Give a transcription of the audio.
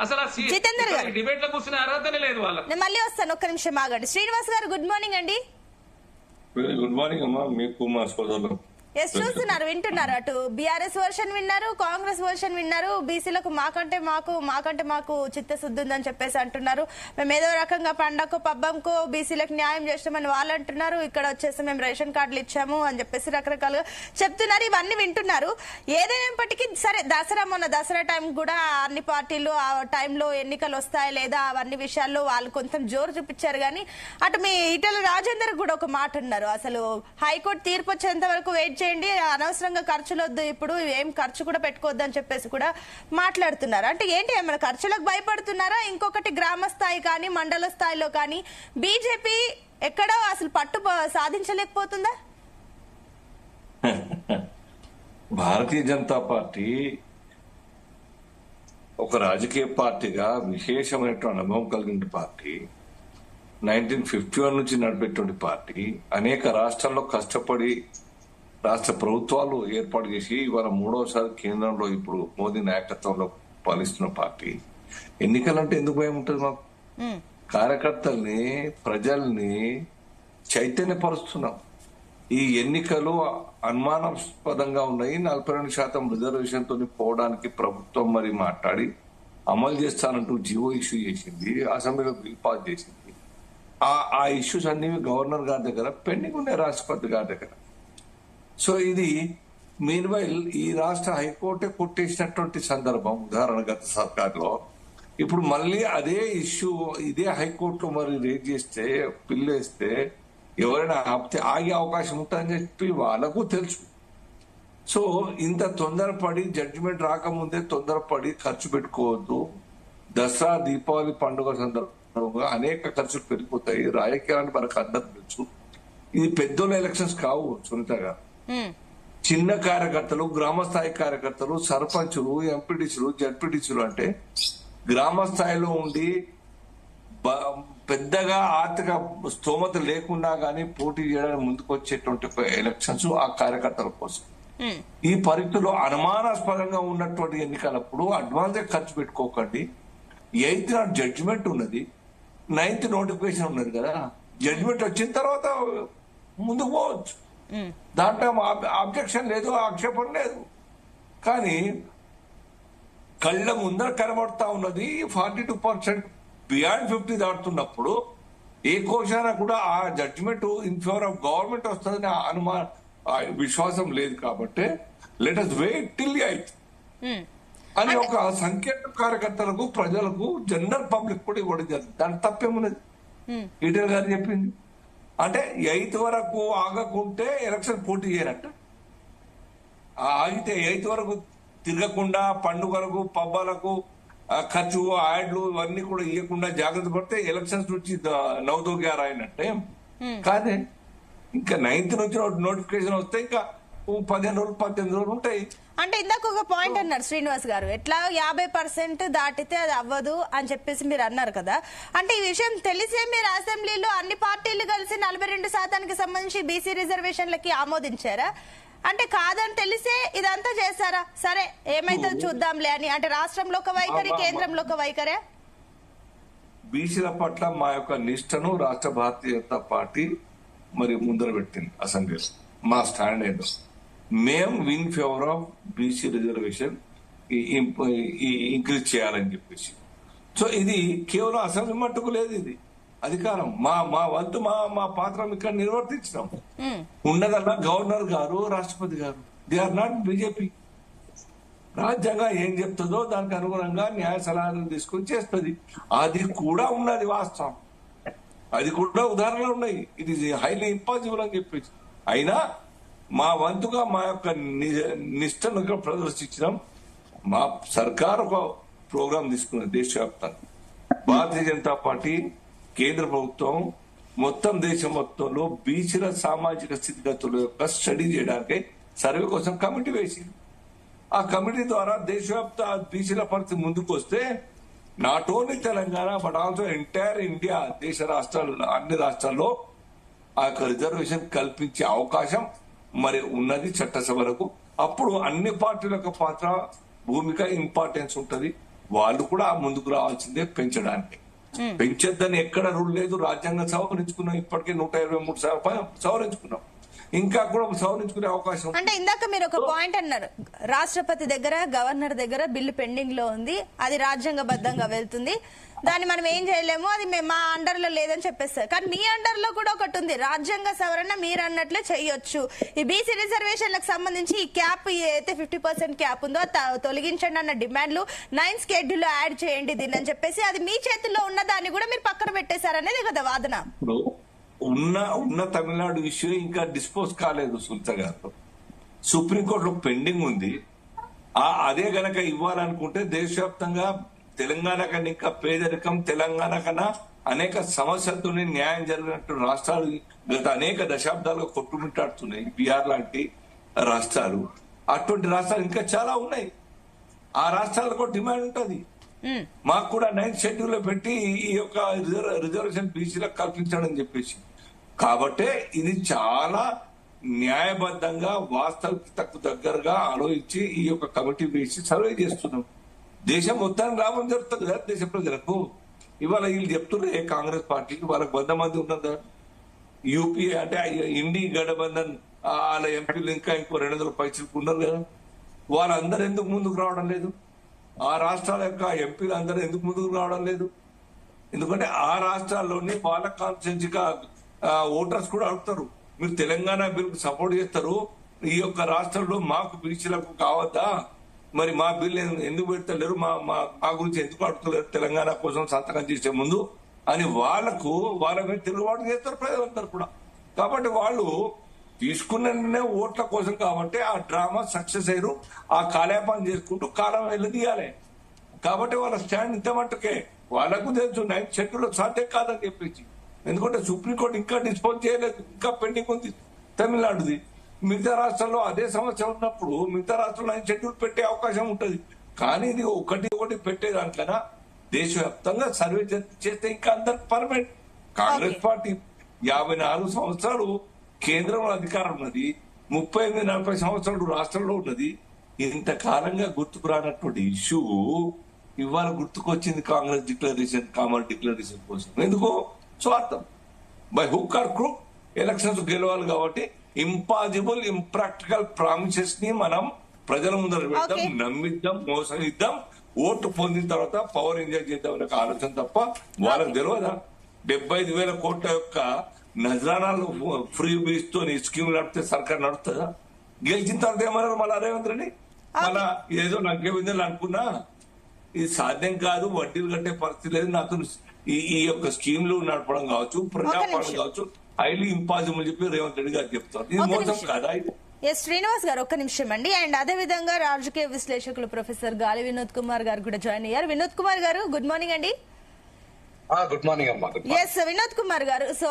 అసలు జితేందర్ గారు డిబేట్ లో కూర్చునే అర్హతనే లేదు వాళ్ళకి. నేను మళ్ళీ వస్తాను, ఒక్క నిమిషం ఆగండి. శ్రీనివాస్ గారు గుడ్ మార్నింగ్ అండి. గుడ్ మార్నింగ్ అమ్మా, మీకు మా సోదరులు. ఎస్, చూస్తున్నారు, వింటున్నారు. అటు బీఆర్ఎస్ వర్షన్ విన్నారు, కాంగ్రెస్ వర్షన్ విన్నారు. బీసీలకు మాకంటే మాకు చిత్తశుద్ధి ఉందని చెప్పేసి అంటున్నారు. మేము ఏదో రకంగా పండగకు పబ్బంకు బీసీలకు న్యాయం చేస్తామని వాళ్ళు అంటున్నారు. ఇక్కడ వచ్చేసి మేము రేషన్ కార్డులు ఇచ్చాము అని చెప్పేసి రకరకాలుగా చెప్తున్నారు. ఇవన్నీ వింటున్నారు. ఏదైనప్పటికీ సరే, దసరా టైం కూడా అన్ని పార్టీలు ఆ టైంలో ఎన్నికలు వస్తాయి లేదా అవన్నీ విషయాల్లో వాళ్ళు కొంచెం జోరు చూపించారు. కానీ అటు మీ ఈటెల రాజేందర్ కూడా ఒక మాట అన్నారు, అసలు హైకోర్టు తీర్పు వచ్చేంత వరకు వెయిట్ చేయండి, అనవసరంగా ఖర్చులు వద్దు, ఇప్పుడు ఏం ఖర్చు కూడా పెట్టుకోవద్దు అని చెప్పేసి కూడా మాట్లాడుతున్నారు. అంటే ఏంటి, ఏమైనా ఖర్చులకు భయపడుతున్నారా? ఇంకొకటి గ్రామ స్థాయి కానీ మండల స్థాయిలో కానీ బీజేపీ ఎక్కడో అసలు పట్టు సాధించలేకపోతుందా? భారతీయ జనతా పార్టీ ఒక రాజకీయ పార్టీగా విశేషమైనటువంటి అనుభవం కలిగిన పార్టీ, 1951 నుంచి నడిపేటువంటి పార్టీ, అనేక రాష్ట్రాల్లో కష్టపడి రాష్ట్ర ప్రభుత్వాలు ఏర్పాటు చేసి ఇవాళ మూడవసారి కేంద్రంలో ఇప్పుడు మోదీ నాయకత్వంలో పాలిస్తున్న పార్టీ. ఎన్నికలంటే ఎందుకు భయం ఉంటుంది మాకు? కార్యకర్తల్ని, ప్రజల్ని చైతన్యపరుస్తున్నాం. ఈ ఎన్నికలు అనుమానాస్పదంగా ఉన్నాయి, 42% రిజర్వేషన్ తోని పోవడానికి ప్రభుత్వం మరి మాట్లాడి అమలు చేస్తానంటూ జీవో ఇష్యూ చేసింది, అసెంబ్లీలో బిల్ పాస్ చేసింది. ఆ ఇష్యూస్ అన్ని గవర్నర్ గారి దగ్గర పెండింగ్ ఉన్నాయి, రాష్ట్రపతి గారి దగ్గర. సో ఇది మీన్వైల్ ఈ రాష్ట్ర హైకోర్టే కొట్టేసినటువంటి సందర్భం. ఉదాహరణ గత సర్కార్లో ఇప్పుడు మళ్ళీ అదే ఇష్యూ ఇదే హైకోర్టులో మరి రేట్ చేస్తే, బిల్లు వేస్తే ఎవరైనా ఆపితే ఆగే అవకాశం ఉంటుందని చెప్పి వాళ్ళకు తెలుసు. సో ఇంత తొందరపడి జడ్జిమెంట్ రాకముందే తొందరపడి ఖర్చు పెట్టుకోవద్దు. దసరా దీపావళి పండుగ సందర్భంగా అనేక ఖర్చులు పెరిగిపోతాయి. రాజకీయాన్ని మనకు అందరికి తెలుసు. ఇది పెద్దోళ్ళ ఎలక్షన్స్ కావు సునీత గారు. చిన్న కార్యకర్తలు, గ్రామ స్థాయి కార్యకర్తలు, సర్పంచులు, ఎంపీటీసీలు, జడ్పీటీసీలు అంటే గ్రామ స్థాయిలో ఉండి పెద్దగా ఆర్థిక స్తోమత లేకుండా గానీ పోటీ చేయడానికి ముందుకు వచ్చేటువంటి ఎలక్షన్స్ ఆ కార్యకర్తల కోసం. ఈ పరిస్థితుల్లో అనుమానాస్పదంగా ఉన్నటువంటి ఎన్నికలప్పుడు అడ్వాన్స్ ఖర్చు పెట్టుకోకండి. 8th నాడు జడ్జిమెంట్ ఉన్నది, 9th నోటిఫికేషన్ ఉన్నది కదా. జడ్జిమెంట్ వచ్చిన తర్వాత ముందుకు పోవచ్చు, దాంట్లో ఆబ్జెక్షన్ లేదు, ఆక్షేపణ లేదు. కానీ కళ్ళ ముందర కనబడతా ఉన్నది 42% బియాండ్ 50 దాటుతున్నప్పుడు ఏ కోశాన కూడా ఆ judgement in favour of government వస్తుందని విశ్వాసం లేదు. కాబట్టి let us wait till 8th అని ఒక సంఖ్యాక కార్యకర్తలకు, ప్రజలకు, జనరల్ పబ్లిక్ కూడా ఇవ్వడం జరిగింది. దాని తప్పేమున్నది? ఈటెల గారు చెప్పింది అంటే 8th వరకు ఆగకుంటే ఎలక్షన్ పోటీ చేయనట్ట. ఆగితే 8th వరకు తిరగకుండా పండుగలకు, పబ్బాలకు ఖర్చు, యాడ్లు ఇవన్నీ కూడా ఇవ్వకుండా జాగ్రత్త పడితే ఎలక్షన్స్ నుంచి నవదోగ్యారు అయినట్టే కాదే. ఇంకా 9th నుంచి నోటిఫికేషన్ వస్తే ఇంకా 15 రోజులు 18 రోజులు ఉంటాయి. అంటే ఇందాక ఒక పాయింట్ అన్నారు శ్రీనివాస్ గారు, ఎట్లా 50% దాటితే అది అవ్వదు అని చెప్పేసి మీరు అన్నారు కదా. అంటే ఈ విషయం తెలిసే మీరు అసెంబ్లీలో అన్ని పార్టీలు కలిసి 42% సంబంధించి బీసీ రిజర్వేషన్లకి ఆమోదించారా? అంటే కాదని తెలిసే ఇదంతా చేశారా? సరే ఏమైతే చూద్దాంలే అని, అంటే రాష్ట్రంలో ఒక వైఖరి, కేంద్రంలో ఒక వైఖరే. బీసీల పట్ల మా యొక్క నిష్టను రాష్ట్ర భారతీయ జనతా పార్టీ మరి ముందర పెట్టింది అసెంబ్లీలో. మా స్టాండ్ ఏంటో, మేము in favour of BC reservation increase చేయాలని చెప్పేసి. సో ఇది కేవలం అసెంబ్లీ మట్టుకు లేదు, ఇది అధికారం మా వంతు మా పాత్ర ఇక్కడ నిర్వర్తించినాం. ఉన్నదల్లా గవర్నర్ గారు, రాష్ట్రపతి గారు, దే ఆర్ నాట్ బీజేపీ. రాజ్యాంగం ఏం చెప్తుందో దానికి అనుగుణంగా న్యాయ సలహాలు తీసుకొని చేస్తుంది. అది కూడా ఉన్నది వాస్తవం, అది కూడా ఉదాహరణలు ఉన్నాయి. ఇట్ ఈస్ హైలీ ఇంపాసిబుల్ అని చెప్పేసి. అయినా మా వంతుగా మా యొక్క నిష్టను ప్రదర్శించడం. మా సర్కార్ ఒక ప్రోగ్రాం తీసుకున్నది దేశవ్యాప్తంగా. భారతీయ జనతా పార్టీ, కేంద్ర ప్రభుత్వం మొత్తం దేశం మొత్తంలో బీసీల సామాజిక స్థితిగతుల యొక్క స్టడీ చేయడానికి సర్వే కోసం కమిటీ వేసింది. ఆ కమిటీ ద్వారా దేశవ్యాప్త బీసీల పరిస్థితి ముందుకు వస్తే not only Telangana but also entire India, దేశ రాష్ట్రాలు, అన్ని రాష్ట్రాల్లో ఆ యొక్క రిజర్వేషన్ కల్పించే అవకాశం మరి ఉన్నది చట్టసభలకు. అప్పుడు అన్ని పార్టీల యొక్క పాత్ర, భూమిక, ఇంపార్టెన్స్ ఉంటది. వాళ్ళు కూడా ముందుకు రావాల్సిందే పెంచడానికి. పెంచొద్దని ఎక్కడ రూల్ లేదు. రాజ్యాంగం సవరించుకున్నాం, ఇప్పటికే 123 సవరించుకున్నాం, ఇంకా కూడా సవరించుకునే అవకాశం. అంటే ఇందాక మీరు ఒక పాయింట్ అన్నారు, రాష్ట్రపతి దగ్గర గవర్నర్ దగ్గర బిల్లు పెండింగ్ లో ఉంది, అది రాజ్యాంగబద్ధంగా వెళ్తుంది, దాన్ని మనం ఏం చేయలేము, అది మా అండర్ లో లేదని చెప్పేస్తారు. కానీ మీ అండర్ లో కూడా ఒకటి ఉంది, రాజ్యాంగ సవరణ మీరు అన్నట్లే చేయొచ్చు. ఈ బీసీ రిజర్వేషన్లకు సంబంధించి ఈ క్యాప్ ఏదైతే 50% క్యాప్ ఉందో తొలగించండి అన్న డిమాండ్లు 9 షెడ్యూల్ లో యాడ్ చేయండి దీన్ని అని చెప్పేసి, అది మీ చేతుల్లో ఉన్న దాన్ని కూడా మీరు పక్కన పెట్టేశారనేది కదా వాదన. ఉన్న తమిళనాడు ఇష్యూ ఇంకా డిస్పోజ్ కాలేదు సుల్తా గారు, సుప్రీంకోర్టులో పెండింగ్ ఉంది. అదే గనక ఇవ్వాలనుకుంటే దేశవ్యాప్తంగా తెలంగాణ కన్నా ఇంకా పేదరికం, తెలంగాణ కన్నా అనేక సమస్యలతో న్యాయం జరిగినట్టు రాష్ట్రాలు గత అనేక దశాబ్దాలుగా కొట్టుమిట్టాడుతున్నాయి. బీహార్ లాంటి రాష్ట్రాలు, అటువంటి రాష్ట్రాలు ఇంకా చాలా ఉన్నాయి. ఆ రాష్ట్రాలకు డిమాండ్ ఉంటుంది. మాకు కూడా 9th షెడ్యూల్ లో పెట్టి ఈ యొక్క రిజర్వేషన్ బీసీలకు కల్పించాడని చెప్పేసి. కాబట్టే ఇది చాలా న్యాయబద్ధంగా వాస్తవికతకు దగ్గరగా ఆలోచించి ఈ యొక్క కమిటీ వేసి సర్వే చేస్తున్నాం. దేశం మొత్తానికి లాభం జరుగుతుంది కదా దేశ ప్రజలకు. ఇవాళ వీళ్ళు చెప్తున్నారు కాంగ్రెస్ పార్టీకి వాళ్ళకి 100 మంది ఉన్నదా, యూపీఏ అంటే ఇండి గఠబంధన్ వాళ్ళ ఎంపీలు ఇంకా ఇంకో 200 పైసలకు ఉన్నారు కదా, వాళ్ళందరూ ఎందుకు ముందుకు రావడం లేదు? ఆ రాష్ట్రాల యొక్క ఎంపీలు అందరూ ఎందుకు ముందుకు రావడం లేదు? ఎందుకంటే ఆ రాష్ట్రాల్లోని వాళ్ళ కాన్స్టిట్యూన్సీగా ఓటర్స్ కూడా అడుగుతారు, మీరు తెలంగాణ బిల్లుకు సపోర్ట్ చేస్తారు, ఈ యొక్క రాష్ట్రంలో మాకు బీసీలకు కావద్దా, మరి మా బిల్లు ఎందుకు పెడతలేరు, మా గురించి ఎందుకు అడుగుతలేరు తెలంగాణ కోసం సంతకం చేసే ముందు అని వాళ్ళ మీద తిరుగుబాటు చేస్తారు ప్రజలందరూ కూడా. కాబట్టి వాళ్ళు తీసుకున్న ఓట్ల కోసం కాబట్టి ఆ డ్రామా సక్సెస్ అయ్యారు. ఆ కాలేపాన్ని చేసుకుంటూ కాలం వెళ్ళదీయాలి. కాబట్టి వాళ్ళ స్టాండ్ ఇంత మట్టుకే. వాళ్ళకు తెలుసు 9th షెడ్యూల్ సాధ్యం కాదని చెప్పేసి. ఎందుకంటే సుప్రీంకోర్టు ఇంకా డిస్పోజ్ చేయలేదు, ఇంకా పెండింగ్ ఉంది తమిళనాడుది. మిగతా రాష్ట్రాల్లో అదే సమస్య ఉన్నప్పుడు మిగతా రాష్ట్రంలో 9th షెడ్యూల్ పెట్టే అవకాశం ఉంటుంది. కానీ ఇది ఒకటి పెట్టేదానికన్నా దేశవ్యాప్తంగా సర్వే చేస్తే ఇంకా అందరికి పర్మనెంట్. కాంగ్రెస్ పార్టీ 54 సంవత్సరాలు కేంద్రంలో అధికారం ఉన్నది, 38-40 సంవత్సరాలు రాష్ట్రంలో ఉన్నది. ఇంతకాలంగా గుర్తుకు రానటువంటి ఇష్యూ ఇవాళ గుర్తుకొచ్చింది కాంగ్రెస్ డిక్లరేషన్, కామన్ డిక్లరేషన్ కోసం. ఎందుకో స్వార్థం. By hook are crook elections గెలవాలి కాబట్టి ఇంపాసిబుల్, ఇంప్రాక్టికల్ ప్రామిసెస్ ని మనం ప్రజల ముందర పెడదాం, నమ్మిద్దాం, మోసగిద్దాం, ఓటు పొందిన తర్వాత పవర్ ఎంజాయ్ చేద్దాం అనే ఆలోచన తప్ప వాళ్ళకి తెలియదా? 75,000 కోట్ల యొక్క నజరానాలు ఫ్రీ బీచ్ తో స్కీమ్ నడిపితే సర్కార్ నడుస్తుందా? గెలిచిన తర్వాత ఏమన్నారు మళ్ళా రేవంత్ రెడ్డి, మళ్ళా ఏదో నగ్గేవిందని అనుకున్నా, ఇది సాధ్యం కాదు, వడ్డీలు కట్టే పరిస్థితి లేదు, నాకు ఈ యొక్క స్కీమ్లు నడపడం కావచ్చు, ప్రజాపాలన కావచ్చు, హైలీ ఇంపాసిబుల్ చెప్పి రేవంత్ రెడ్డి గారు చెప్తారు. ఇది మోసం కాదా? ఎస్ శ్రీనివాస్ గారు ఒక్క నిమిషం అండి. అండ్ అదే విధంగా రాజకీయ విశ్లేషకులు ప్రొఫెసర్ గాలి వినోద్ కుమార్ గారు కూడా జాయిన్ అయ్యారు. వినోద్ కుమార్ గారు గుడ్ మార్నింగ్ అండి. గుడ్ మార్నింగ్ అమ్మా. ఎస్ వినోద్ కుమార్ గారు, సో